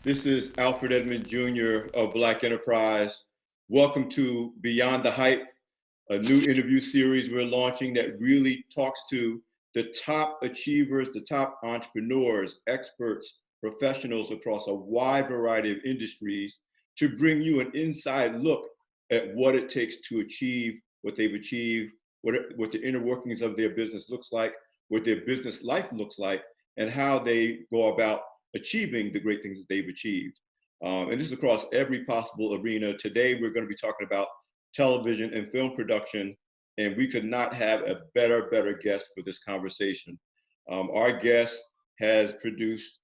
This is Alfred Edmond Jr. of Black Enterprise. Welcome to Beyond the Hype, a new interview series we're launching that really talks to the top achievers, the top entrepreneurs, experts, professionals across a wide variety of industries to bring you an inside look at what it takes to achieve what they've achieved, what the inner workings of their business looks like, what their business life looks like, and how they go about achieving the great things that they've achieved. And this is across every possible arena. Today, we're going to be talking about television and film production, and we could not have a better guest for this conversation. Our guest has produced,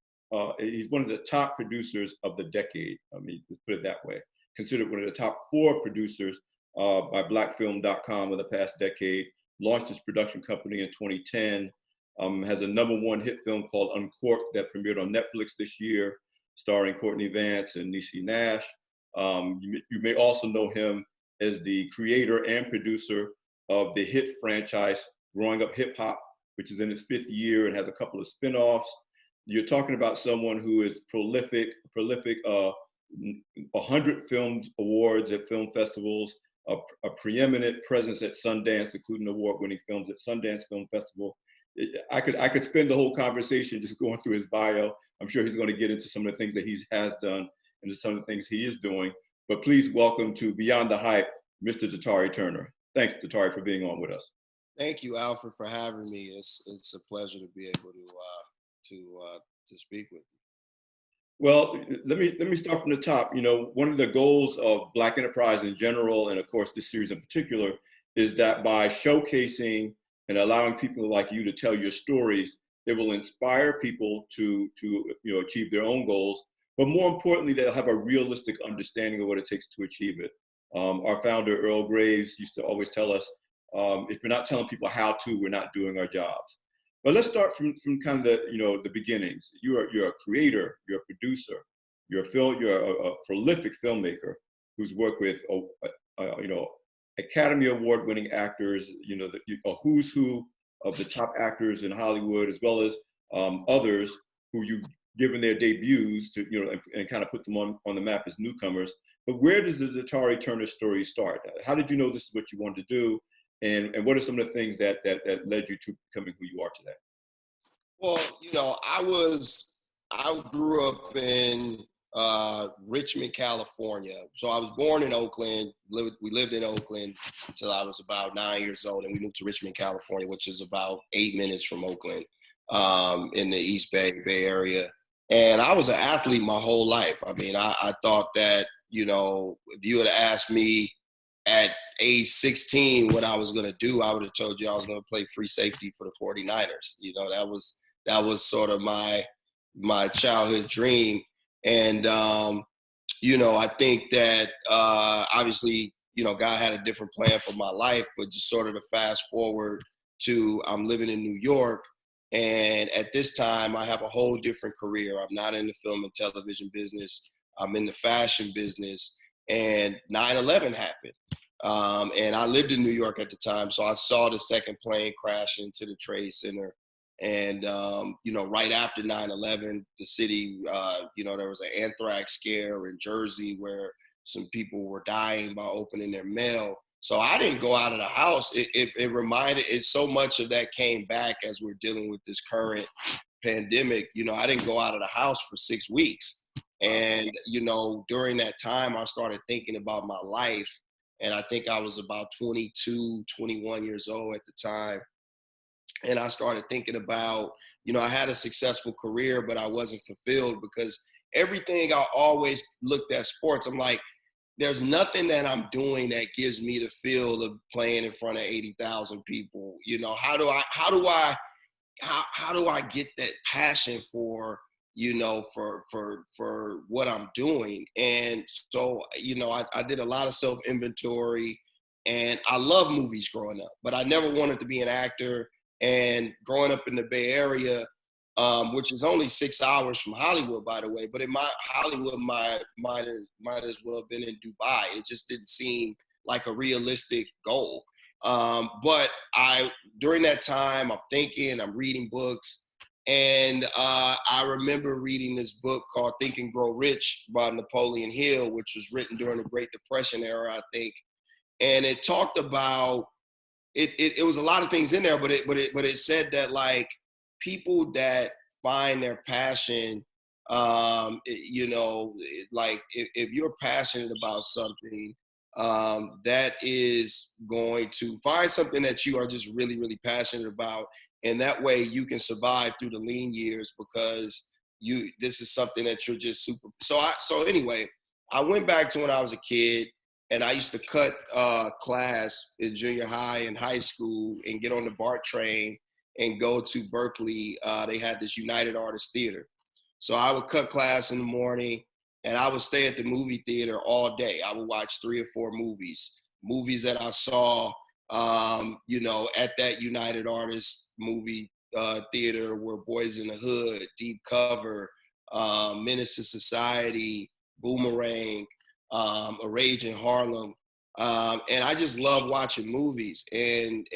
he's one of the top producers of the decade. I mean, let's put it that way. Considered one of the top 4 producers by blackfilm.com in the past decade, launched his production company in 2010, has a #1 hit film called Uncorked that premiered on Netflix this year, starring Courtney Vance and Niecy Nash. You may also know him as the creator and producer of the hit franchise Growing Up Hip Hop, which is in its 5th year and has a couple of spin-offs. You're talking about someone who is prolific, 100 film awards at film festivals, a preeminent presence at Sundance, including award-winning films at Sundance Film Festival. I could spend the whole conversation just going through his bio. I'm sure he's going to get into some of the things that he has done and some of the things he is doing. But please welcome to Beyond the Hype, Mr. Datari Turner. Thanks, Dattari, for being on with us. Thank you, Alfred, for having me. It's a pleasure to be able to speak with you. Well, let me start from the top. You know, one of the goals of Black Enterprise in general, and of course this series in particular, is that by showcasing and allowing people like you to tell your stories, it will inspire people to achieve their own goals. But more importantly, they'll have a realistic understanding of what it takes to achieve it. Our founder, Earl Graves, used to always tell us, if we're not telling people how to, we're not doing our jobs. But let's start from kind of the beginnings. You're a creator, you're a producer, you're a prolific filmmaker who's worked with Academy Award-winning actors, a who's who of the top actors in Hollywood, as well as others who you've given their debuts to, and kind of put them on the map as newcomers. But where does the Datari Turner story start? How did you know this is what you wanted to do? And what are some of the things that led you to becoming who you are today? Well, I grew up in Richmond, California. So I was born in Oakland. We lived in Oakland until I was about 9 years old, and we moved to Richmond, California, which is about 8 minutes from Oakland, in the East Bay Area. And I was an athlete my whole life. I mean, I thought that, if you had asked me at age 16 what I was going to do, I would have told you I was going to play free safety for the 49ers. That was sort of my childhood dream. And, I think that obviously, God had a different plan for my life, but just sort of to fast forward to I'm living in New York. And at this time, I have a whole different career. I'm not in the film and television business. I'm in the fashion business. And 9/11 happened. And I lived in New York at the time. So I saw the second plane crash into the Trade Center. And, right after 9/11, the city, there was an anthrax scare in Jersey where some people were dying by opening their mail. So I didn't go out of the house. It so much of that came back as we're dealing with this current pandemic. I didn't go out of the house for 6 weeks. And, during that time, I started thinking about my life. And I think I was about 22, 21 years old at the time. And I started thinking about, I had a successful career, but I wasn't fulfilled because everything I always looked at sports. I'm like, there's nothing that I'm doing that gives me the feel of playing in front of 80,000 people. How do I get that passion for, for what I'm doing? And so, I did a lot of self-inventory, and I love movies growing up, but I never wanted to be an actor. And growing up in the Bay Area, which is only 6 hours from Hollywood, by the way, but in my Hollywood might as well have been in Dubai. It just didn't seem like a realistic goal. But during that time, I'm thinking, I'm reading books, And I remember reading this book called Think and Grow Rich by Napoleon Hill, which was written during the Great Depression era, I think. And it talked about, it was a lot of things in there, but it said that like people that find their passion, you know, like if you're passionate about something, that is going to find something that you are just really, really passionate about. And that way you can survive through the lean years because this is something that you're just super. So anyway, I went back to when I was a kid, and I used to cut class in junior high and high school and get on the BART train and go to Berkeley. They had this United Artists Theater. So I would cut class in the morning and I would stay at the movie theater all day. I would watch 3 or 4 movies that I saw, you know, at that United Artists movie theater were Boys in the Hood, Deep Cover, Menace to Society, Boomerang, A Rage in Harlem. And I just love watching movies. And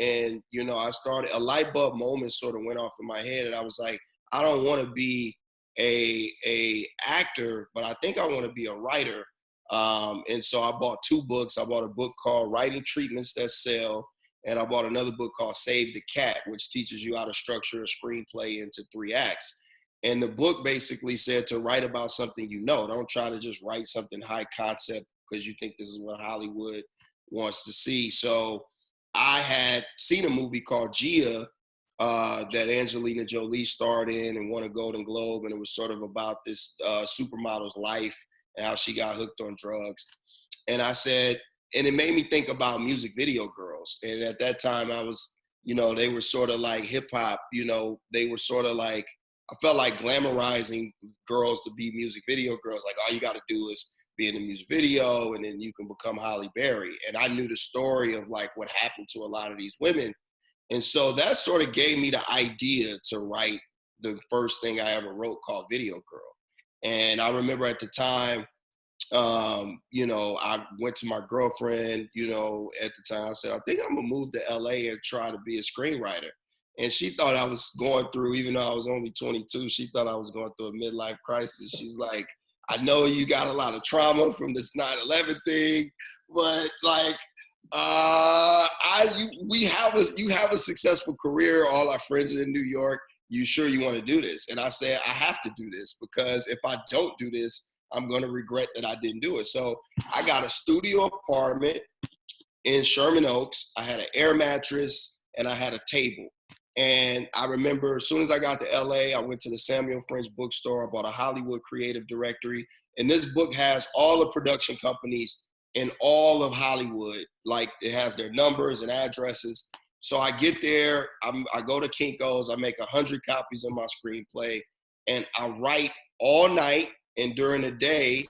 you know, a light bulb moment sort of went off in my head, and I was like, I don't want to be a actor, but I think I want to be a writer. And so I bought 2 books. I bought a book called Writing Treatments That Sell, and I bought another book called Save the Cat, which teaches you how to structure a screenplay into 3 acts. And the book basically said to write about something you know. Don't try to just write something high concept because you think this is what Hollywood wants to see. So I had seen a movie called Gia that Angelina Jolie starred in and won a Golden Globe. And it was sort of about this supermodel's life and how she got hooked on drugs. And I said, and it made me think about music video girls. And at that time I was, you know, they were sort of like hip hop, you know, they were sort of like, I felt like glamorizing girls to be music video girls. Like all you got to do is be in the music video and then you can become Halle Berry. And I knew the story of like what happened to a lot of these women. And so that sort of gave me the idea to write the first thing I ever wrote called Video Girl. And I remember at the time, you know, I went to my girlfriend, you know, at the time, I said, I think I'm gonna move to LA and try to be a screenwriter. And she thought I was going through, even though I was only 22, she thought I was going through a midlife crisis. She's like, I know you got a lot of trauma from this 9/11 thing, but like, you have a successful career. All our friends are in New York. You sure you want to do this? And I said, I have to do this because if I don't do this, I'm going to regret that I didn't do it. So I got a studio apartment in Sherman Oaks. I had an air mattress and I had a table. And I remember as soon as I got to LA, I went to the Samuel French bookstore. I bought a Hollywood creative directory. And this book has all the production companies in all of Hollywood. Like it has their numbers and addresses. So I get there, I go to Kinko's, I make 100 copies of my screenplay and I write all night. And during the day,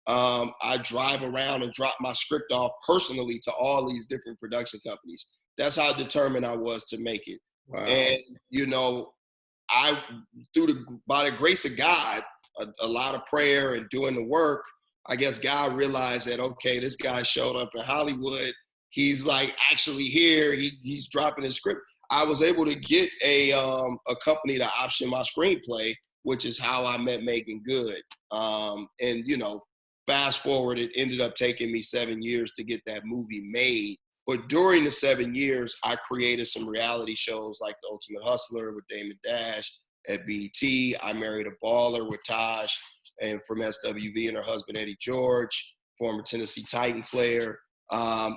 I drive around and drop my script off personally to all these different production companies. That's how determined I was to make it. Wow. And, you know, by the grace of God, a lot of prayer and doing the work, I guess God realized that, okay, this guy showed up in Hollywood. He's like actually here. He's dropping his script. I was able to get a company to option my screenplay, which is how I met Megan Good. And, you know, fast forward, it ended up taking me 7 years to get that movie made. But during the 7 years, I created some reality shows like The Ultimate Hustler with Damon Dash at BET. I Married a Baller with Taj and from SWV and her husband, Eddie George, former Tennessee Titan player.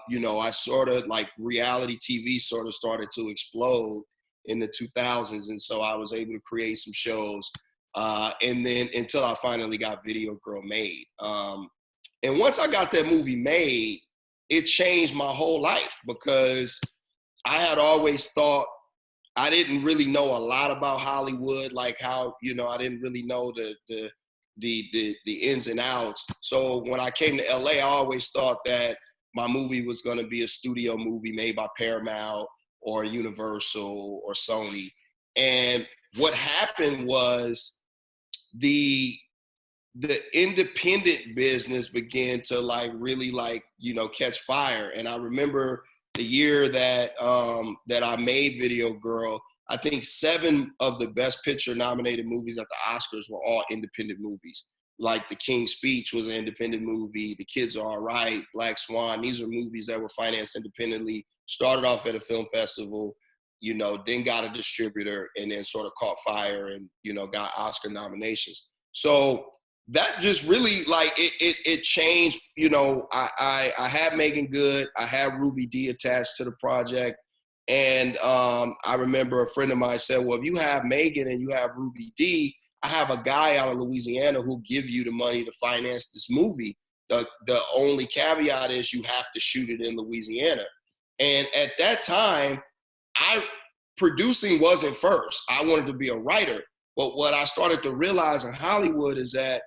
You know, I sort of like reality TV sort of started to explode in the 2000s. And so I was able to create some shows. And then until I finally got Video Girl made. And once I got that movie made, it changed my whole life because I had always thought I didn't really know a lot about Hollywood, like how, you know, I didn't really know the ins and outs. So when I came to LA, I always thought that my movie was going to be a studio movie made by Paramount or Universal or Sony. And what happened was the independent business began to like really like, you know, catch fire. And I remember the year that I made Video Girl, I think 7 of the Best Picture nominated movies at the Oscars were all independent movies. Like The King's Speech was an independent movie. The Kids Are All Right, Black Swan. These are movies that were financed independently, started off at a film festival, you know, then got a distributor, and then sort of caught fire and, you know, got Oscar nominations. So that just really, like, it changed. You know, I had Megan Good. I had Ruby Dee attached to the project. And I remember a friend of mine said, well, if you have Megan and you have Ruby Dee, I have a guy out of Louisiana who'll give you the money to finance this movie. The only caveat is you have to shoot it in Louisiana. And at that time, producing wasn't first. I wanted to be a writer. But what I started to realize in Hollywood is that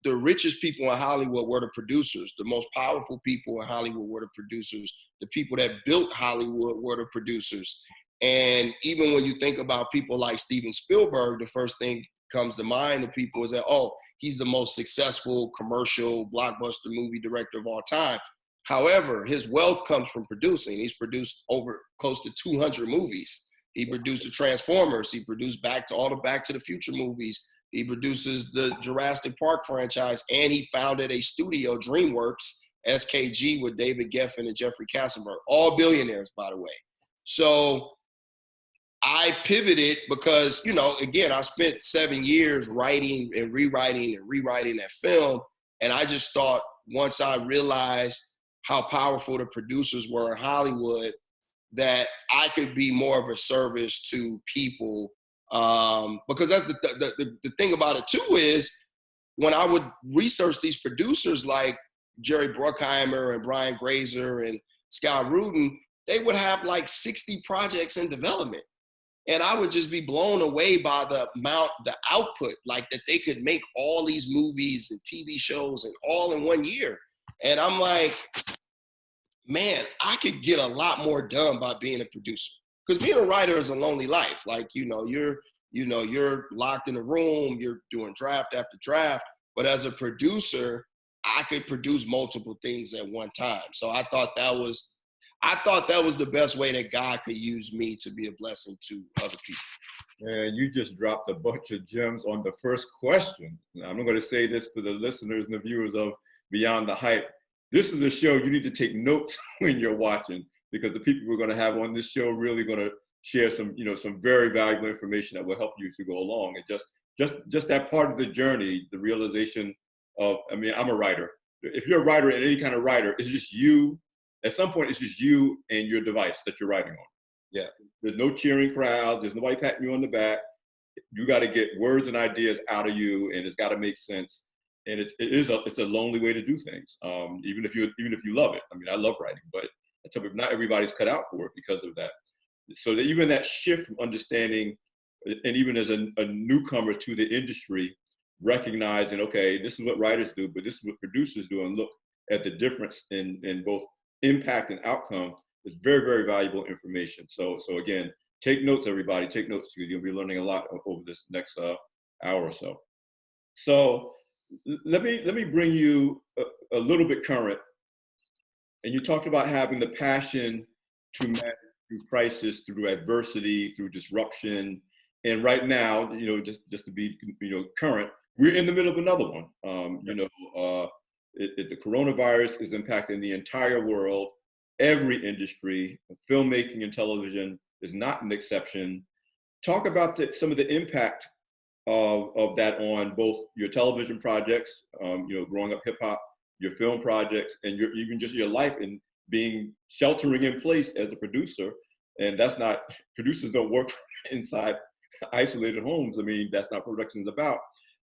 the richest people in Hollywood were the producers. The most powerful people in Hollywood were the producers. The people that built Hollywood were the producers. And even when you think about people like Steven Spielberg, the first thing comes to mind to people is that, oh, he's the most successful commercial blockbuster movie director of all time. However, his wealth comes from producing. He's produced over close to 200 movies. He produced the Transformers. He produced all the Back to the Future movies. He produces the Jurassic Park franchise, and he founded a studio, DreamWorks, SKG, with David Geffen and Jeffrey Katzenberg, all billionaires, by the way. So I pivoted because, you know, again, I spent 7 years writing and rewriting that film. And I just thought, once I realized how powerful the producers were in Hollywood, that I could be more of a service to people. Because that's the thing about it too, is when I would research these producers like Jerry Bruckheimer and Brian Grazer and Scott Rudin, they would have like 60 projects in development. And I would just be blown away by the output, like that they could make all these movies and TV shows and all in 1 year. And I'm like, man, I could get a lot more done by being a producer. Because being a writer is a lonely life. Like, you're locked in a room, you're doing draft after draft. But as a producer, I could produce multiple things at one time. So I thought that was the best way that God could use me to be a blessing to other people. And you just dropped a bunch of gems on the first question. Now, I'm going to say this for the listeners and the viewers of Beyond the Hype. This is a show you need to take notes when you're watching, because the people we're going to have on this show are really going to share some very valuable information that will help you to go along. And just that part of the journey, the realization of, I mean, I'm a writer. If you're a writer and any kind of writer, it's just you. At some point, it's just you and your device that you're writing on. Yeah. There's no cheering crowds. There's nobody patting you on the back. You got to get words and ideas out of you, and it's got to make sense. And it's a lonely way to do things. Even if you love it. I mean, I love writing, but I tell people not everybody's cut out for it because of that. So that even that shift from understanding, and even as a newcomer to the industry, recognizing, okay, this is what writers do, but this is what producers do, and look at the difference in both impact and outcome is very, very valuable information. So again, take notes, everybody. Take notes. You'll be learning a lot over this next hour or so. So let me bring you a little bit current. And you talked about having the passion to manage through crisis, through adversity, through disruption. And right now, just to be current, we're in the middle of another one. The coronavirus is impacting the entire world. Every industry, filmmaking and television is not an exception. Talk about some of the impact of that on both your television projects, growing up hip hop, your film projects, and even just your life and sheltering in place as a producer. And producers don't work inside isolated homes. I mean, that's not what production is about.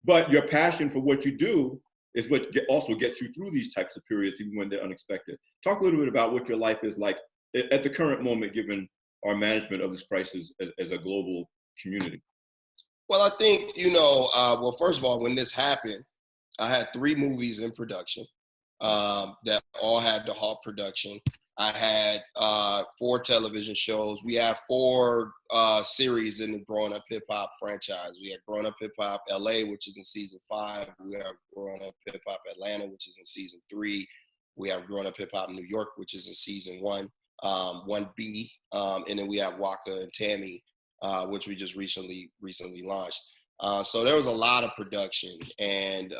But your passion for what you do is what also gets you through these types of periods, even when they're unexpected. Talk a little bit about what your life is like at the current moment, given our management of this crisis as a global community. Well, I think, first of all, when this happened, I had 3 movies in production that all had to halt production. I had 4 television shows. We have 4 series in the Growing Up Hip Hop franchise. We had Growing Up Hip Hop LA, which is in season 5. We have Growing Up Hip Hop Atlanta, which is in season 3. We have Growing Up Hip Hop New York, which is in season 1, 1B. And then we have Waka and Tammy, which we just recently launched. So there was a lot of production, and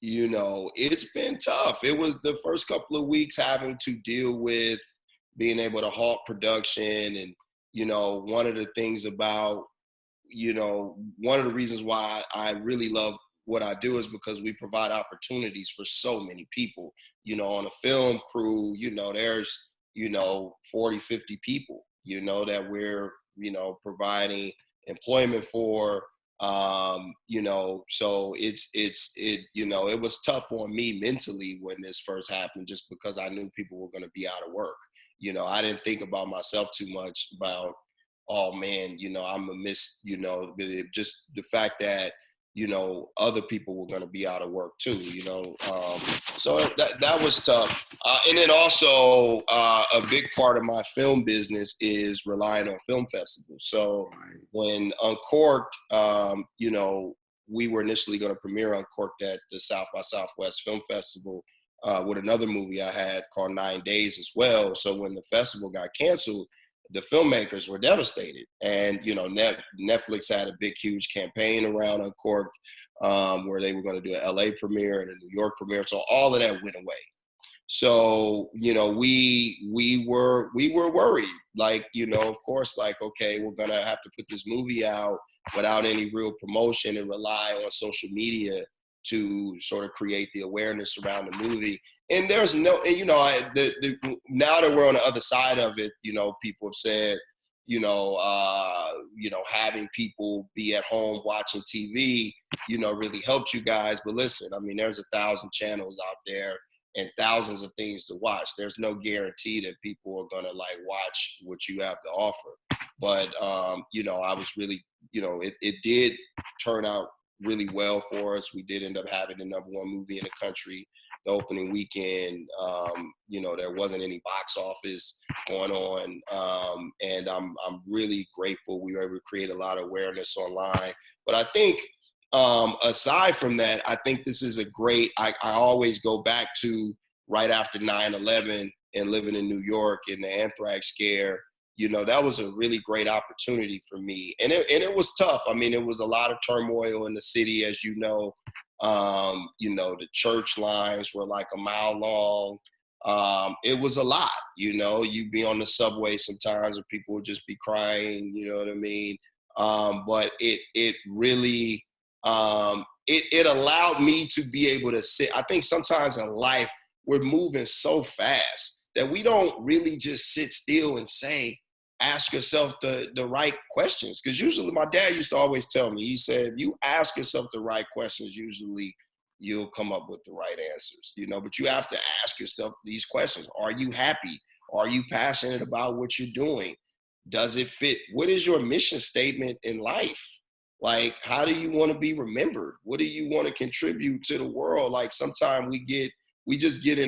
you know, it's been tough. It was the first couple of weeks having to deal with being able to halt production. And, you know, one of the things about, you know, one of the reasons why I really love what I do is because we provide opportunities for so many people. You know, on a film crew, you know, there's, you know, 40, 50 people, you know, that we're, you know, providing employment for. You know, so it, you know, it was tough on me mentally when this first happened, just because I knew people were going to be out of work. You know, I didn't think about myself too much about, oh man, you know, I'm a miss, you know, just the fact that, you know, other people were going to be out of work too, you know. So that was tough. And then also a big part of my film business is relying on film festivals. So when Uncorked, you know, we were initially going to premiere Uncorked at the South by Southwest Film Festival with another movie I had called 9 Days as well. So when the festival got canceled, the filmmakers were devastated. And, you know, Netflix had a big, huge campaign around Uncorked where they were going to do an LA premiere and a New York premiere. So all of that went away. So, you know, we were worried, like, you know, of course, like, okay, we're going to have to put this movie out without any real promotion and rely on social media to sort of create the awareness around the movie. And there's no, you know, now that we're on the other side of it, you know, people have said, you know, having people be at home watching TV, you know, really helped you guys. But listen, I mean, there's 1,000 channels out there and thousands of things to watch. There's no guarantee that people are gonna like watch what you have to offer. But you know, I was really, you know, it did turn out really well for us. We did end up having the #1 movie in the country the opening weekend. You know, there wasn't any box office going on. And I'm really grateful we were able to create a lot of awareness online. But I think aside from that, I think this is a great, I always go back to right after 9/11 and living in New York and the anthrax scare. You know, that was a really great opportunity for me. And it was tough. I mean, it was a lot of turmoil in the city, as you know. You know, the church lines were like a mile long. It was a lot, you know, you'd be on the subway sometimes and people would just be crying, you know what I mean? But it really, it allowed me to be able to sit. I think sometimes in life, we're moving so fast that we don't really just sit still and ask yourself the right questions. Because usually my dad used to always tell me, he said, if you ask yourself the right questions, usually you'll come up with the right answers, you know, but you have to ask yourself these questions. Are you happy? Are you passionate about what you're doing? Does it fit? What is your mission statement in life? Like, how do you want to be remembered? What do you want to contribute to the world? Like, sometimes we just get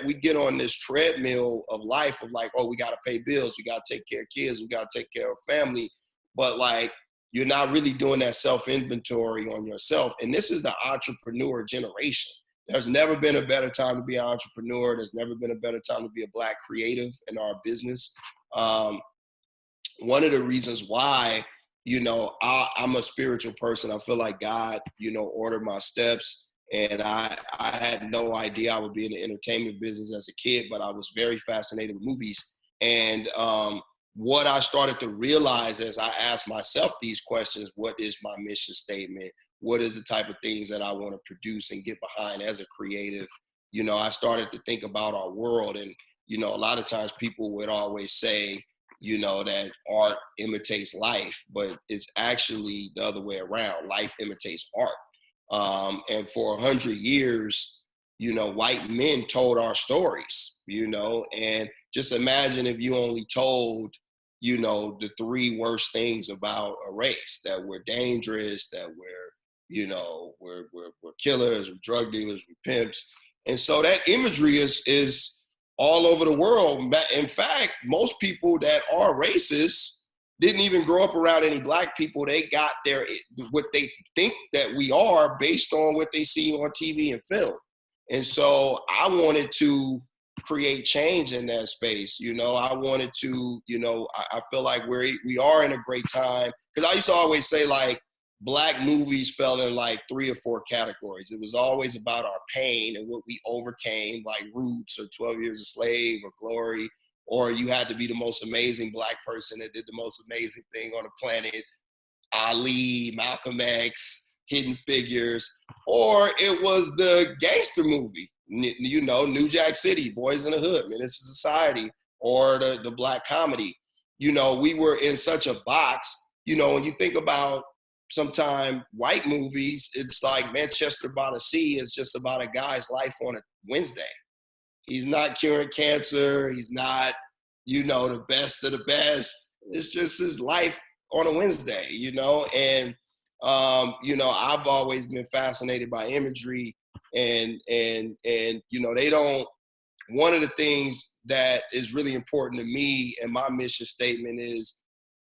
we get on this treadmill of life of like, oh, we got to pay bills. We got to take care of kids. We got to take care of family. But like, you're not really doing that self-inventory on yourself. And this is the entrepreneur generation. There's never been a better time to be an entrepreneur. There's never been a better time to be a Black creative in our business. One of the reasons why, you know, I'm a spiritual person. I feel like God, you know, ordered my steps. And I had no idea I would be in the entertainment business as a kid, but I was very fascinated with movies. And what I started to realize as I asked myself these questions, what is my mission statement? What is the type of things that I want to produce and get behind as a creative? You know, I started to think about our world. And, you know, a lot of times people would always say, you know, that art imitates life, but it's actually the other way around. Life imitates art. And for 100 years, you know, white men told our stories, you know, and just imagine if you only told, you know, the 3 worst things about a race, that we're dangerous, that we're, you know, we're killers, we're drug dealers, we're pimps. And so that imagery is all over the world. In fact, most people that are racist didn't even grow up around any Black people. They got what they think that we are based on what they see on TV and film. And so I wanted to create change in that space. You know, I wanted to, you know, I feel like we are in a great time, because I used to always say, like, Black movies fell in like 3 or 4 categories. It was always about our pain and what we overcame, like Roots or 12 Years a Slave or Glory, or you had to be the most amazing Black person that did the most amazing thing on the planet, Ali, Malcolm X, Hidden Figures, or it was the gangster movie, you know, New Jack City, Boys in the Hood, Menace to Society, or the Black comedy. You know, we were in such a box. You know, when you think about sometimes white movies, it's like Manchester by the Sea is just about a guy's life on a Wednesday. He's not curing cancer. He's not, you know, the best of the best. It's just his life on a Wednesday, you know? And, you know, I've always been fascinated by imagery, and you know, one of the things that is really important to me and my mission statement is,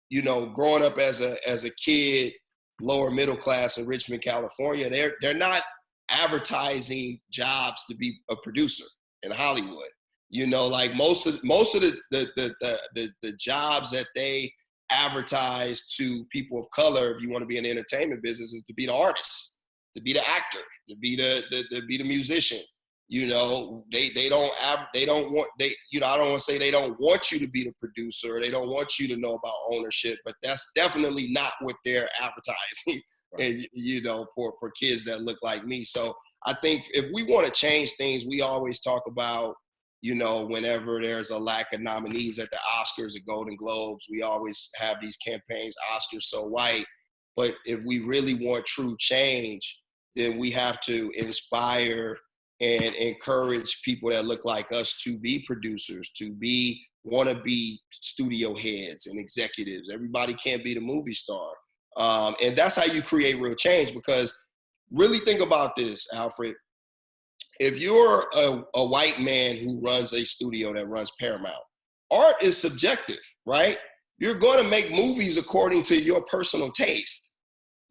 you know, growing up as a kid, lower middle class in Richmond, California, they're not advertising jobs to be a producer in Hollywood. You know, like most of the jobs that they advertise to people of color, if you want to be in the entertainment business, is to be the artist, to be the actor, to be the musician. You know, you know, I don't want to say they don't want you to be the producer, or they don't want you to know about ownership, but that's definitely not what they're advertising. Right. And, you know, for kids that look like me. So I think if we want to change things, we always talk about, you know, whenever there's a lack of nominees at the Oscars or Golden Globes, we always have these campaigns, Oscars so white. But if we really want true change, then we have to inspire and encourage people that look like us to be producers, to want to be studio heads and executives. Everybody can't be the movie star. And that's how you create real change, because really think about this, Alfred. If you're a white man who runs a studio that runs Paramount, art is subjective, right? You're going to make movies according to your personal taste.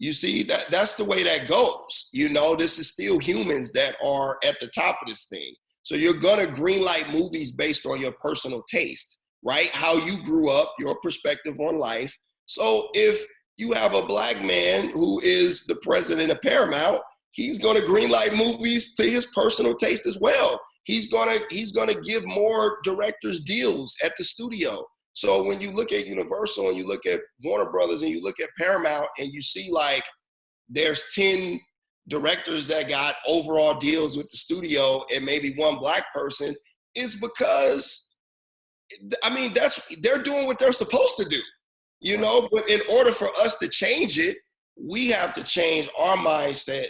You see, that's the way that goes. You know, this is still humans that are at the top of this thing. So you're going to greenlight movies based on your personal taste, right? How you grew up, your perspective on life. So if you have a Black man who is the president of Paramount, he's going to greenlight movies to his personal taste as well. He's going to give more directors deals at the studio. So when you look at Universal and you look at Warner Brothers and you look at Paramount and you see like there's 10 directors that got overall deals with the studio and maybe one Black person, is because, I mean, they're doing what they're supposed to do, you know? But in order for us to change it, we have to change our mindset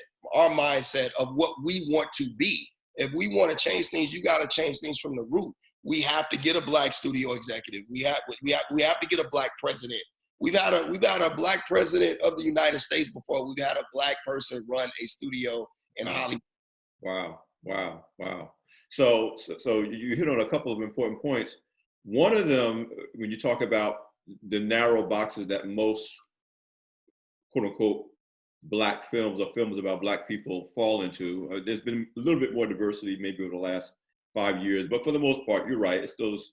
of what we want to be. If we want to change things, you got to change things from the root. We have to get a Black studio executive. We have to get a Black president. We've had a Black president of the United States before. We've had a Black person run a studio in Hollywood. Wow. So you hit on a couple of important points. One of them, when you talk about the narrow boxes that most quote unquote Black films or films about Black people fall into, there's been a little bit more diversity maybe over the last 5 years, but for the most part, you're right. It's those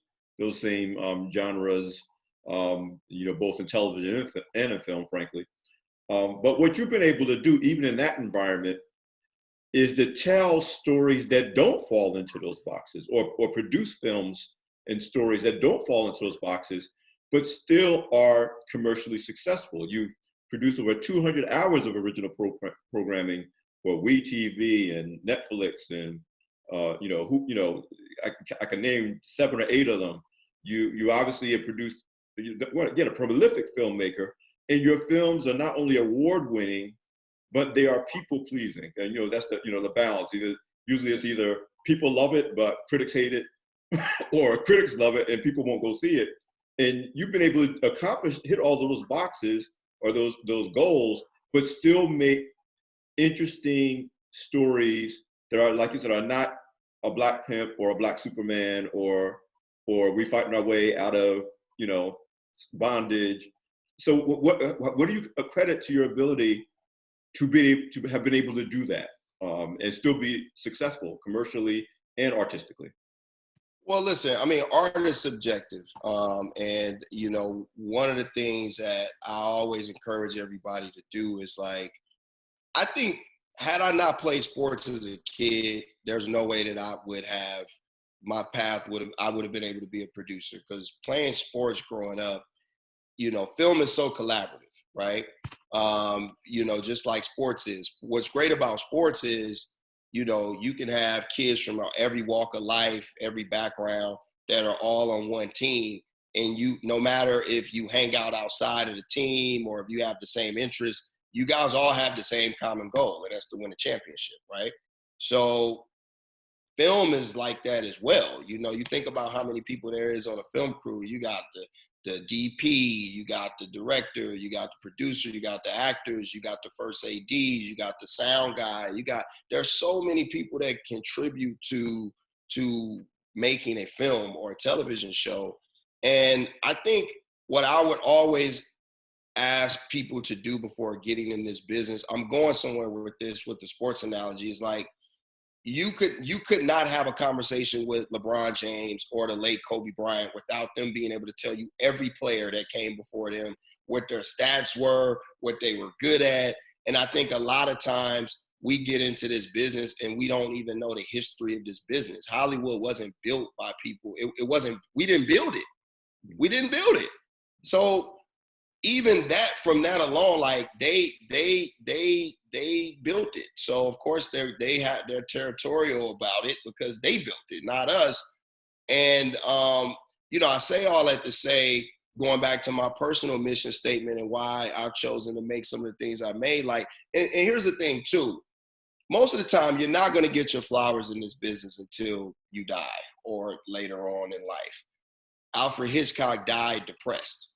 same genres, you know, both in television and in film, frankly. But what you've been able to do, even in that environment, is to tell stories that don't fall into those boxes, or produce films and stories that don't fall into those boxes, but still are commercially successful. You've produced over 200 hours of original programming for WeTV and Netflix, and I can name 7 or 8 of them. You obviously have produced, again, a prolific filmmaker, and your films are not only award-winning, but they are people-pleasing. And you know, that's the balance. Usually it's either people love it, but critics hate it, or critics love it and people won't go see it. And you've been able to hit all those boxes or those goals, but still make interesting stories that are, like you said, are not a Black pimp or a Black Superman, or we fighting our way out of, you know, bondage. So what do you credit to your ability to have been able to do that, and still be successful commercially and artistically? Well, listen, I mean, art is subjective. And, you know, one of the things that I always encourage everybody to do is like, I think had I not played sports as a kid, there's no way that I would have, my path would have, I would have been able to be a producer, because playing sports growing up, you know, film is so collaborative, right? You know, just like sports is. What's great about sports is, you know, you can have kids from every walk of life, every background that are all on one team. And you, no matter if you hang out outside of the team or if you have the same interests, you guys all have the same common goal, and that's to win a championship, right? So film is like that as well. You know, you think about how many people there is on a film crew. You got the DP, you got the director, you got the producer, you got the actors, you got the first ADs, you got the sound guy. There's so many people that contribute to making a film or a television show. And I think what I would always ask people to do before getting in this business, I'm going somewhere with this, with the sports analogy, is like, you could not have a conversation with LeBron James or the late Kobe Bryant without them being able to tell you every player that came before them, what their stats were, what they were good at. And I think a lot of times we get into this business and we don't even know the history of this business. Hollywood wasn't built by people. It wasn't, we didn't build it. We didn't build it. So even that, from that alone, like they built it. So of course they're territorial about it because they built it, not us. And you know, I say all that to say, going back to my personal mission statement and why I've chosen to make some of the things I made. Like, and here's the thing too. Most of the time, you're not going to get your flowers in this business until you die or later on in life. Alfred Hitchcock died depressed.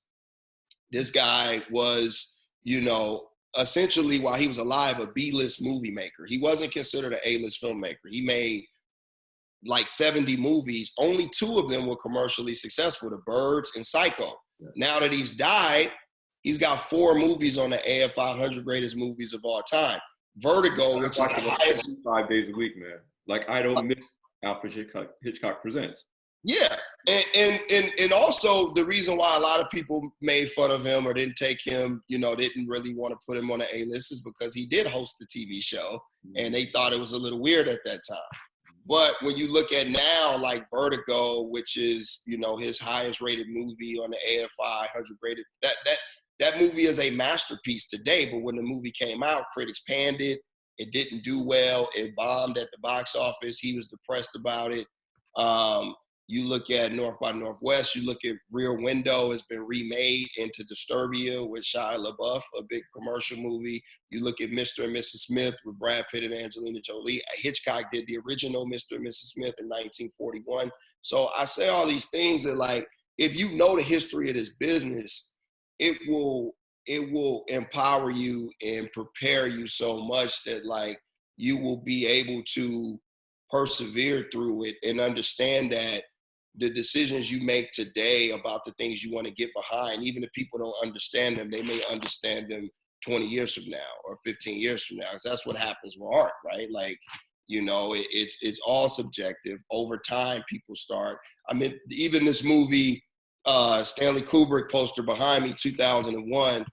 This guy was, you know, essentially while he was alive, a B-list movie maker. He wasn't considered an A-list filmmaker. He made like 70 movies. Only 2 of them were commercially successful, The Birds and Psycho. Yeah. Now that he's died, he's got 4 movies on the AF 500 greatest movies of all time. Vertigo, which is the highest. 5 days a week, man. Like, I don't miss Alfred Hitchcock Presents. Yeah, and also the reason why a lot of people made fun of him or didn't take him, you know, didn't really want to put him on the A-list is because he did host the TV show, and they thought it was a little weird at that time. But when you look at now, like Vertigo, which is, you know, his highest rated movie on the AFI 100 rated, that movie is a masterpiece today. But when the movie came out, critics panned it. It didn't do well. It bombed at the box office. He was depressed about it. You look at North by Northwest, you look at Rear Window has been remade into Disturbia with Shia LaBeouf, a big commercial movie. You look at Mr. and Mrs. Smith with Brad Pitt and Angelina Jolie. Hitchcock did the original Mr. and Mrs. Smith in 1941. So I say all these things that, like, if you know the history of this business, it will empower you and prepare you so much that, like, you will be able to persevere through it and understand that the decisions you make today about the things you want to get behind, even if people don't understand them, they may understand them 20 years from now or 15 years from now. Because that's what happens with art, right? Like, you know, it's all subjective. Over time, people start. I mean, even this movie, Stanley Kubrick poster behind me, 2001.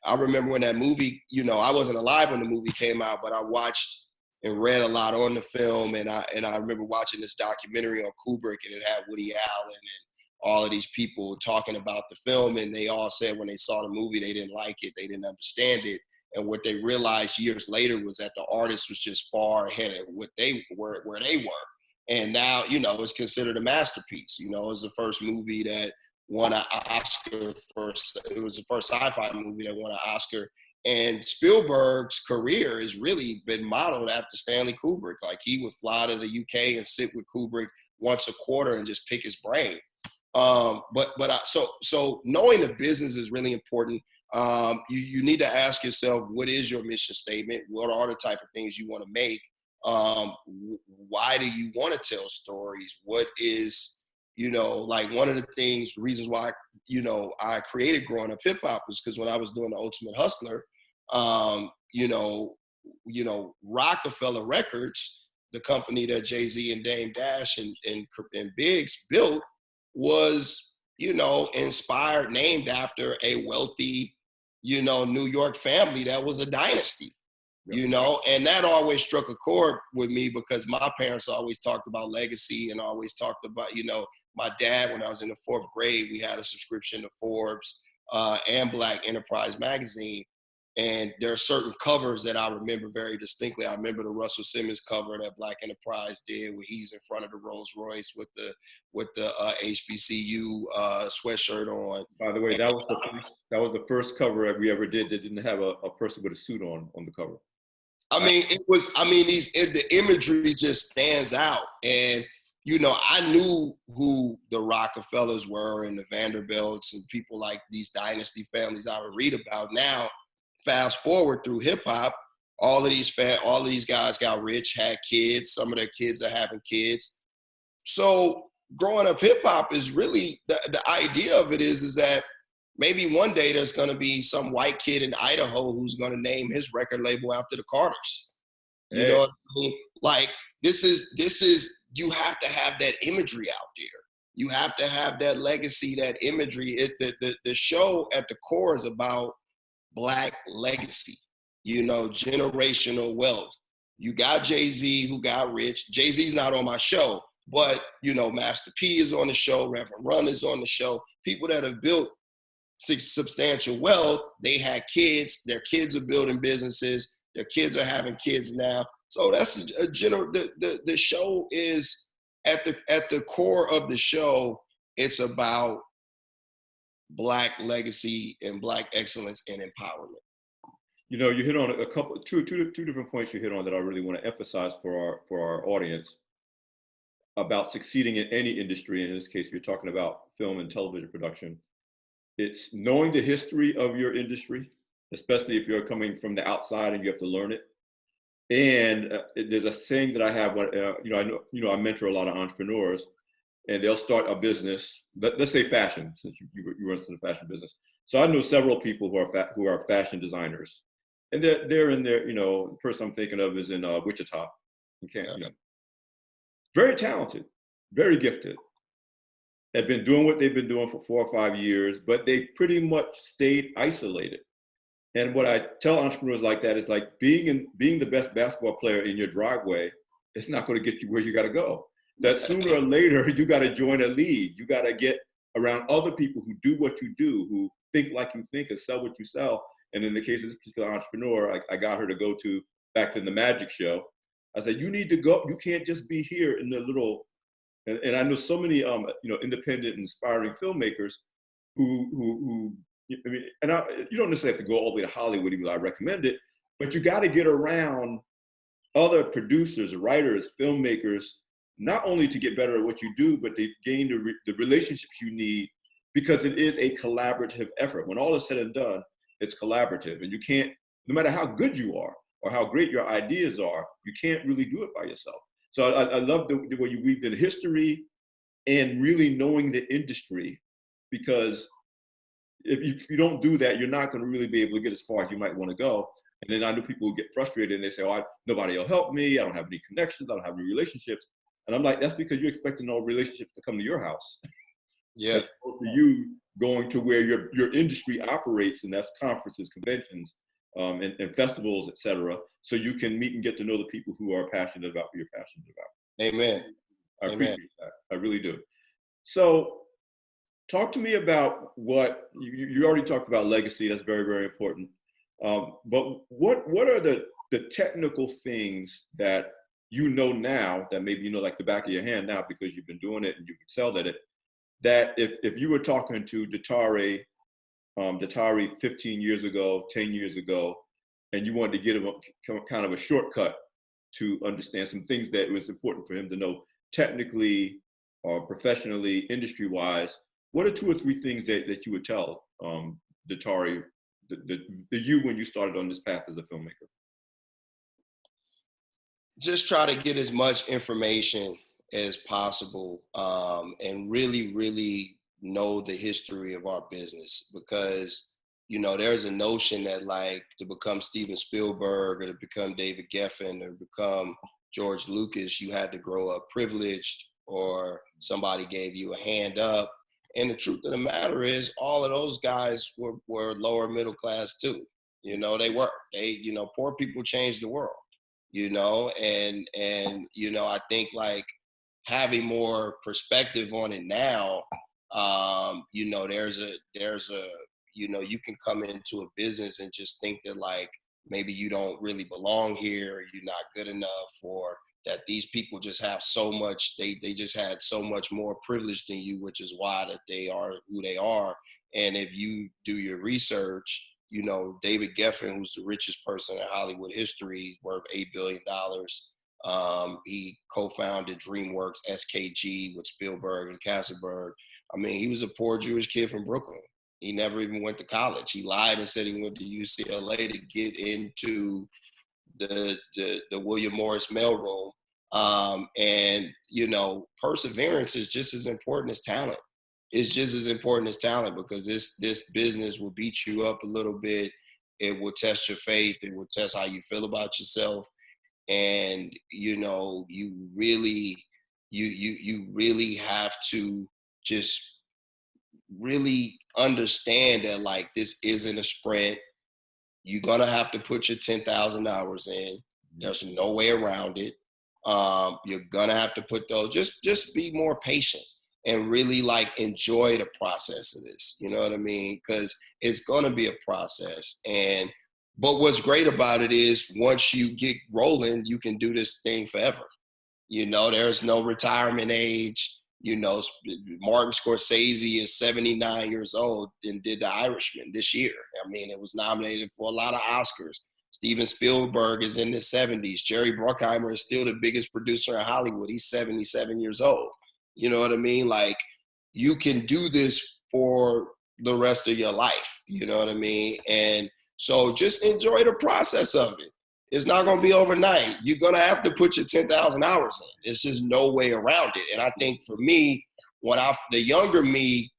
I remember when that movie, you know, I wasn't alive when the movie came out, but I watched and read a lot on the film, and I remember watching this documentary on Kubrick, and it had Woody Allen and all of these people talking about the film, and they all said when they saw the movie they didn't like it, they didn't understand it, and what they realized years later was that the artist was just far ahead of what they were, where they were, and now, you know, it's considered a masterpiece. You know, it was the first movie that won an Oscar. It was the first sci-fi movie that won an Oscar. And Spielberg's career has really been modeled after Stanley Kubrick. Like, he would fly to the UK and sit with Kubrick once a quarter and just pick his brain. So knowing the business is really important. You need to ask yourself, what is your mission statement? What are the type of things you want to make? Why do you want to tell stories? What is, you know, like, one of the reasons why, you know, I created Growing Up Hip Hop was because when I was doing The Ultimate Hustler, you know, Rockefeller Records the company that Jay-Z and Dame Dash and Biggs built was, you know, inspired, named after a wealthy, you know, New York family that was a dynasty, you know, and that always struck a chord with me because my parents always talked about legacy and always talked about, you know, my dad, when I was in the 4th grade, we had a subscription to Forbes and Black Enterprise magazine. And there are certain covers that I remember very distinctly. I remember the Russell Simmons cover that Black Enterprise did, where he's in front of the Rolls Royce with the HBCU sweatshirt on. By the way, that was the first cover that we ever did that didn't have a person with a suit on the cover. I mean, the imagery just stands out. And, you know, I knew who the Rockefellers were and the Vanderbilts and people like these dynasty families I would read about. Now, fast forward through hip hop, all of these guys got rich, had kids. Some of their kids are having kids. So growing up hip hop is really the idea of it is that maybe one day there's going to be some white kid in Idaho who's going to name his record label after the Carters. You know what I mean? Like this is you have to have that imagery out there. You have to have that legacy, that imagery. The show at the core is about Black legacy, you know, generational wealth. You got Jay-Z who got rich. Jay-Z's not on my show, but, you know, Master P is on the show. Reverend Run is on the show. People that have built substantial wealth, they had kids. Their kids are building businesses. Their kids are having kids now. So that's a general, the show is at the core of the show. It's about Black legacy and Black excellence and empowerment. You know, you hit on two different points you hit on that I really want to emphasize for our audience about succeeding in any industry. And in this case, you're talking about film and television production. It's knowing the history of your industry, especially if you're coming from the outside and you have to learn it. And there's a saying that I have, I mentor a lot of entrepreneurs. And they'll start a business, let's say fashion, since you were in the fashion business. So I know several people who are fashion designers. And they're in there, you know, the person I'm thinking of is in Wichita. Very talented, very gifted. Have been doing what they've been doing for 4 or 5 years, but they pretty much stayed isolated. And what I tell entrepreneurs like that is like being the best basketball player in your driveway, it's not going to get you where you got to go. That sooner or later, you got to join a league. You got to get around other people who do what you do, who think like you think and sell what you sell. And in the case of this particular entrepreneur, I got her to go to back in the magic show. I said, you need to go. You can't just be here in the little, and I know so many, independent, inspiring filmmakers who I mean, and you don't necessarily have to go all the way to Hollywood, even though I recommend it, but you got to get around other producers, writers, filmmakers, not only to get better at what you do, but to gain the relationships you need, because it is a collaborative effort. When all is said and done, it's collaborative. And you can't, no matter how good you are or how great your ideas are, you can't really do it by yourself. So I love the way you weave in history and really knowing the industry, because if you don't do that, you're not going to really be able to get as far as you might want to go. And then I know people who get frustrated and they say, nobody will help me. I don't have any connections. I don't have any relationships. And I'm like, that's because you're expecting all relationships to come to your house. Yeah. As opposed to you going to where your industry operates, and that's conferences, conventions, and festivals, et cetera. So you can meet and get to know the people who are passionate about what you're passionate about. Amen. I appreciate that. I really do. So talk to me about what, you already talked about legacy. That's very, very important. But what are the technical things that you know now, that maybe you know like the back of your hand now because you've been doing it and you've excelled at it, that if you were talking to Dattari 15 years ago, 10 years ago, and you wanted to get him kind of a shortcut to understand some things that was important for him to know technically or professionally, industry-wise, what are 2 or 3 things that you would tell Dattari, the you when you started on this path as a filmmaker? Just try to get as much information as possible, and really, really know the history of our business, because there's a notion that like to become Steven Spielberg or to become David Geffen or become George Lucas, you had to grow up privileged or somebody gave you a hand up. And the truth of the matter is all of those guys were lower middle class too. Poor people changed the world, and I think like having more perspective on it now, there's a you can come into a business and just think that like maybe you don't really belong here, or you're not good enough, or that these people just have so much, they just had so much more privilege than you, which is why that they are who they are. And if you do your research, David Geffen, who's the richest person in Hollywood history, worth $8 billion. He co-founded DreamWorks, SKG with Spielberg and Kassenberg. I mean, he was a poor Jewish kid from Brooklyn. He never even went to college. He lied and said he went to UCLA to get into the William Morris mailroom. Perseverance is just as important as talent. It's just as important as talent, because this business will beat you up a little bit. It will test your faith. It will test how you feel about yourself. And, you really have to just really understand that like this isn't a sprint. You're gonna have to put your 10,000 hours in. There's no way around it. You're gonna have to put those. Just be more patient and really like enjoy the process of this. You know what I mean? Because it's gonna be a process. But what's great about it is once you get rolling, you can do this thing forever. There's no retirement age. Martin Scorsese is 79 years old and did The Irishman this year. I mean, it was nominated for a lot of Oscars. Steven Spielberg is in his 70s. Jerry Bruckheimer is still the biggest producer in Hollywood. He's 77 years old. You know what I mean? Like, you can do this for the rest of your life. You know what I mean? And so just enjoy the process of it. It's not going to be overnight. You're going to have to put your 10,000 hours in. There's just no way around it. And I think for me, the younger me,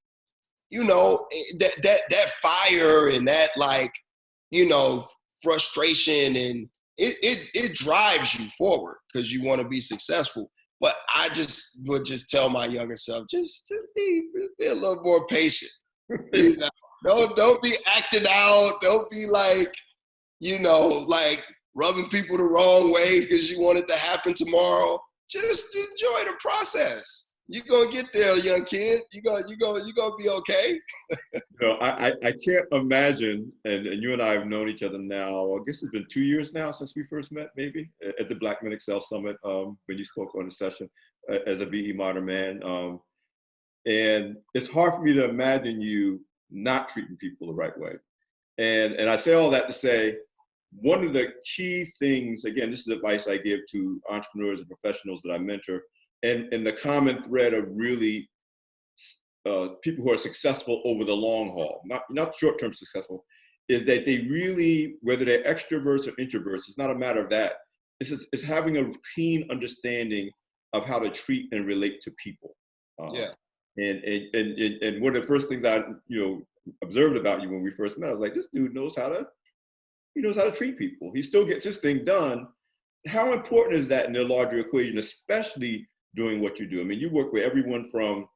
that fire and that like, frustration, and it drives you forward because you want to be successful. But I just would just tell my younger self, just be a little more patient. Don't be acting out. Don't be like, like rubbing people the wrong way because you want it to happen tomorrow. Just enjoy the process. You're gonna get there, young kid. You're gonna be okay. I can't imagine, and you and I have known each other now, I guess it's been 2 years now since we first met, maybe, at the Black Men Excel Summit, when you spoke on the session as a BE Modern Man. And it's hard for me to imagine you not treating people the right way. And I say all that to say, one of the key things, again, this is advice I give to entrepreneurs and professionals that I mentor, and the common thread of really people who are successful over the long haul, not short-term successful, is that they really, whether they're extroverts or introverts, it's not a matter of that. It's having a keen understanding of how to treat and relate to people. And one of the first things I observed about you when we first met, I was like, this dude knows how to treat people. He still gets his thing done. How important is that in the larger equation, especially doing what you do? I mean, you work with everyone from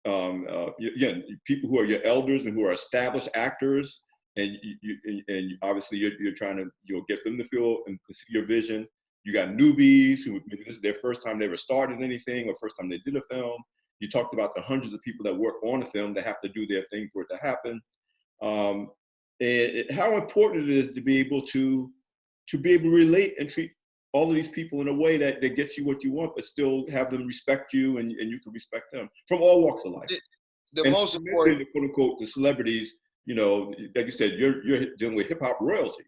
people who are your elders and who are established actors, and you obviously you're trying to get them to feel and see your vision. You got newbies who maybe this is their first time they ever started anything or first time they did a film. You talked about the hundreds of people that work on a film that have to do their thing for it to happen. And how important it is to be able to relate and treat all of these people in a way that gets you what you want, but still have them respect you and you can respect them from all walks of life. The most important, quote unquote, the celebrities, like you said, you're dealing with hip hop royalty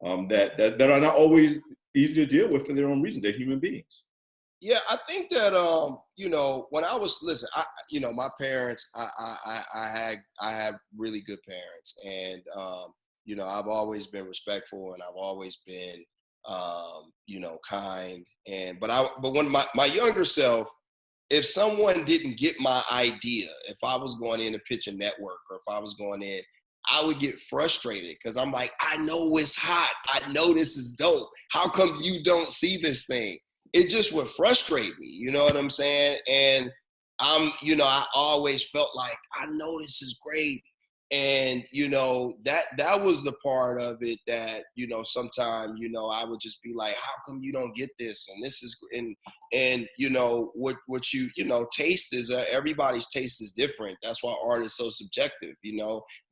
that are not always easy to deal with for their own reasons. They're human beings. Yeah, I think that when I was my parents, I had really good parents, and I've always been respectful, and I've always been kind, but when my younger self, if someone didn't get my idea, if I was going in to pitch a network, or if I was going in, I would get frustrated because I'm like, I know it's hot. I know this is dope. How come you don't see this thing? It just would frustrate me. You know what I'm saying? And I always felt like, I know this is great. And, that was the part of it that, sometimes, I would just be like, how come you don't get this? And this is, and what taste is, everybody's taste is different. That's why art is so subjective.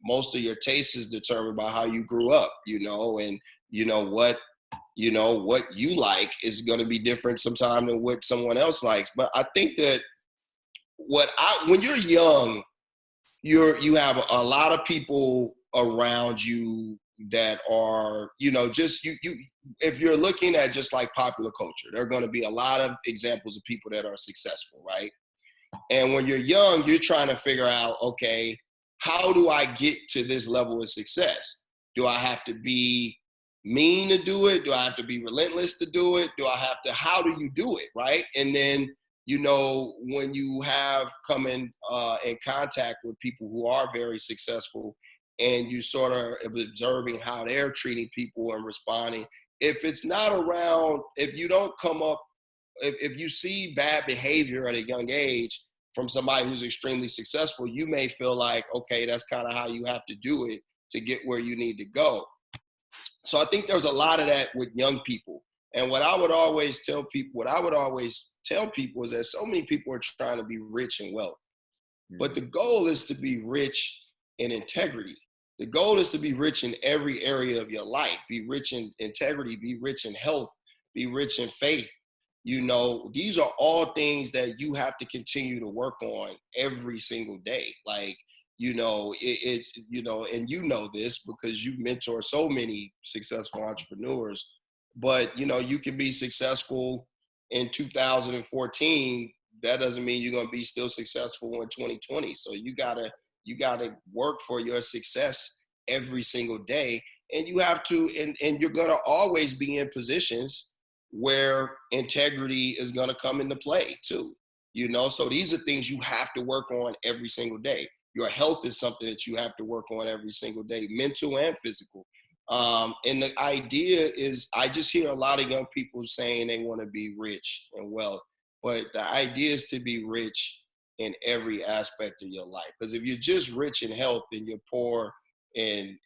Most of your taste is determined by how you grew up, and what you like is going to be different sometime than what someone else likes. But I think that when you're young, you have a lot of people around you that are, just you if you're looking at just like popular culture, there are going to be a lot of examples of people that are successful, right? And when you're young, you're trying to figure out, okay, how do I get to this level of success? Do I have to be mean to do it? Do I have to be relentless to do it? How do you do it, right? And then, when you have come in contact with people who are very successful and you sort of observing how they're treating people and responding, if it's not around, if you don't come up, if you see bad behavior at a young age from somebody who's extremely successful, you may feel like, okay, that's kind of how you have to do it to get where you need to go. So I think there's a lot of that with young people. And what I would always tell people is that so many people are trying to be rich and wealthy. But the goal is to be rich in integrity. The goal is to be rich in every area of your life. Be rich in integrity, be rich in health, be rich in faith. These are all things that you have to continue to work on every single day. Like, it's, and this because you mentor so many successful entrepreneurs, but, you can be successful in 2014. That doesn't mean you're going to be still successful in 2020. So you gotta work for your success every single day. And you have to, and you're going to always be in positions where integrity is going to come into play too. So these are things you have to work on every single day. Your health is something that you have to work on every single day, mental and physical. And the idea is, I just hear a lot of young people saying they want to be rich and wealthy, but the idea is to be rich in every aspect of your life. Because if you're just rich in health, then you're poor in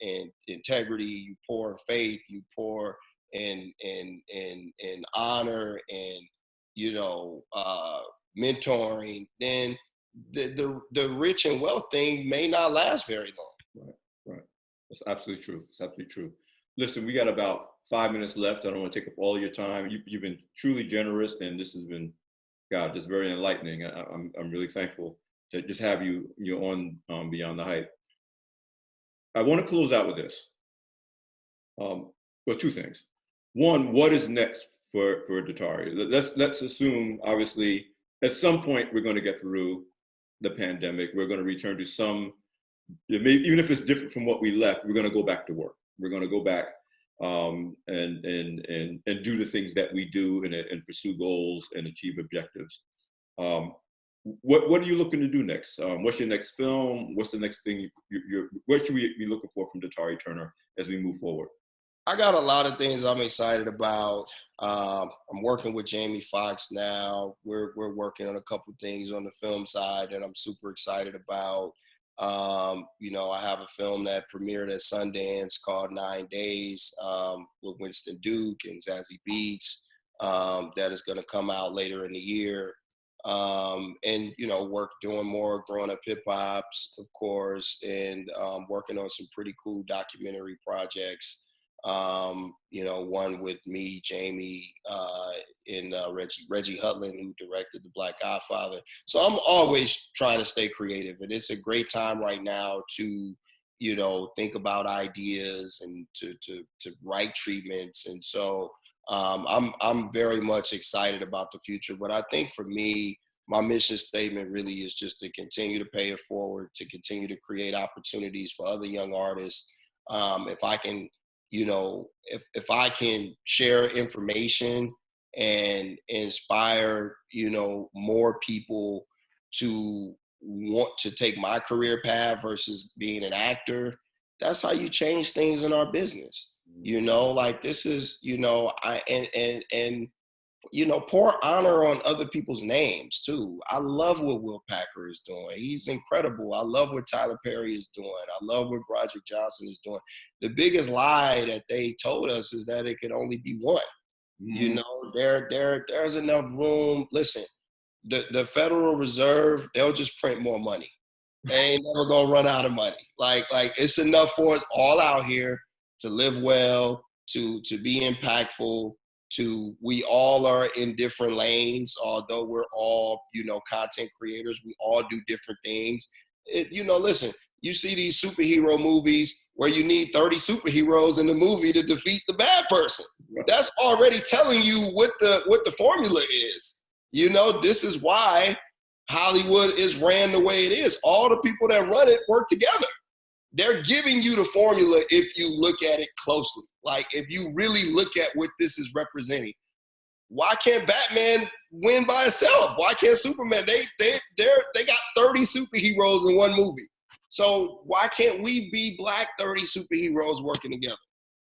integrity, you poor in faith, you poor in honor and, mentoring, then the rich and wealth thing may not last very long. Right. That's absolutely true. It's absolutely true. Listen, we got about 5 minutes left. I don't want to take up all your time. You've been truly generous, and this has been, God, just very enlightening. I'm really thankful to just have you on Beyond the Hype. I want to close out with this. Well, two things. One, what is next for Dattari? Let's assume, obviously, at some point we're going to get through the pandemic. We're going to return to some, even if it's different from what we left, we're going to go back to work. We're going to go back and do the things that we do and pursue goals and achieve objectives. What are you looking to do next? What's your next film? What's the next thing what should we be looking for from Datari Turner as we move forward? I got a lot of things I'm excited about. I'm working with Jamie Foxx now. We're working on a couple things on the film side that I'm super excited about. I have a film that premiered at Sundance called 9 Days with Winston Duke and Zazie Beetz that is going to come out later in the year. And work doing more growing up hip hops, of course, and working on some pretty cool documentary projects. One with me, Jamie, and Reggie Hudlin, who directed The Black Godfather. So I'm always trying to stay creative, and it's a great time right now to, think about ideas and to write treatments. And so I'm very much excited about the future. But I think for me, my mission statement really is just to continue to pay it forward, to continue to create opportunities for other young artists. If I can, if I can share information and inspire, more people to want to take my career path versus being an actor, that's how you change things in our business. You know, like this is, you know, and you know, pour honor on other people's names too. I love what Will Packer is doing. He's incredible. I love what Tyler Perry is doing. I love what Broderick Johnson is doing. The biggest lie that they told us is that it could only be one. You know, there's enough room. Listen, the Federal Reserve, they'll just print more money. They ain't never gonna run out of money. Like it's enough for us all out here to live well, to be impactful, we all are in different lanes, although we're all, you know, content creators. We all do different things. You know, listen, you see these superhero movies where you need 30 superheroes in the movie to defeat the bad person. That's already telling you what the formula is. You know, this is why Hollywood is ran the way it is. All the people that run it work together. They're giving you the formula if you look at it closely. Like, if you really look at what this is representing. Why can't Batman win by himself? Why can't Superman? They got 30 superheroes in one movie. So why can't we be black 30 superheroes working together?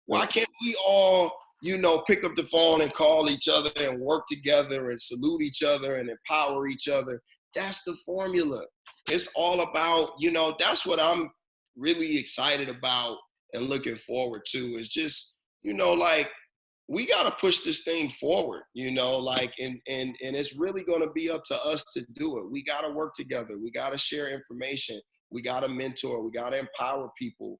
Why can't we all, you know, pick up the phone and call each other and work together and salute each other and empower each other? That's the formula. It's all about, you know, that's what I'm really excited about and looking forward to, is just, you know, like, we got to push this thing forward, you know, like, and it's really going to be up to us to do it. We got to work together. We got to share information. We got to mentor. We got to empower people.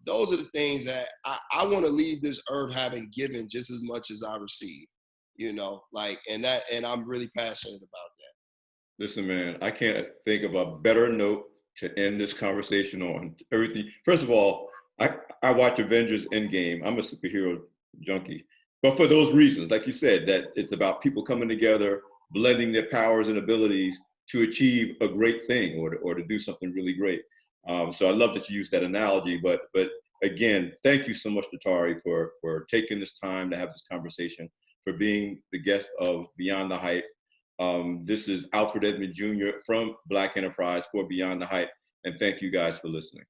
Those are the things that I want to leave this earth having given just as much as I received, you know, like, and I'm really passionate about that. Listen, man, I can't think of a better note to end this conversation on. Everything. First of all, I watch Avengers Endgame. I'm a superhero junkie, but for those reasons, like you said, that it's about people coming together, blending their powers and abilities to achieve a great thing or to do something really great. So I love that you use that analogy, but again, thank you so much, Dattari, for taking this time to have this conversation, for being the guest of Beyond the Hype. This is Alfred Edmond Jr. from Black Enterprise for Beyond the Hype, and thank you guys for listening.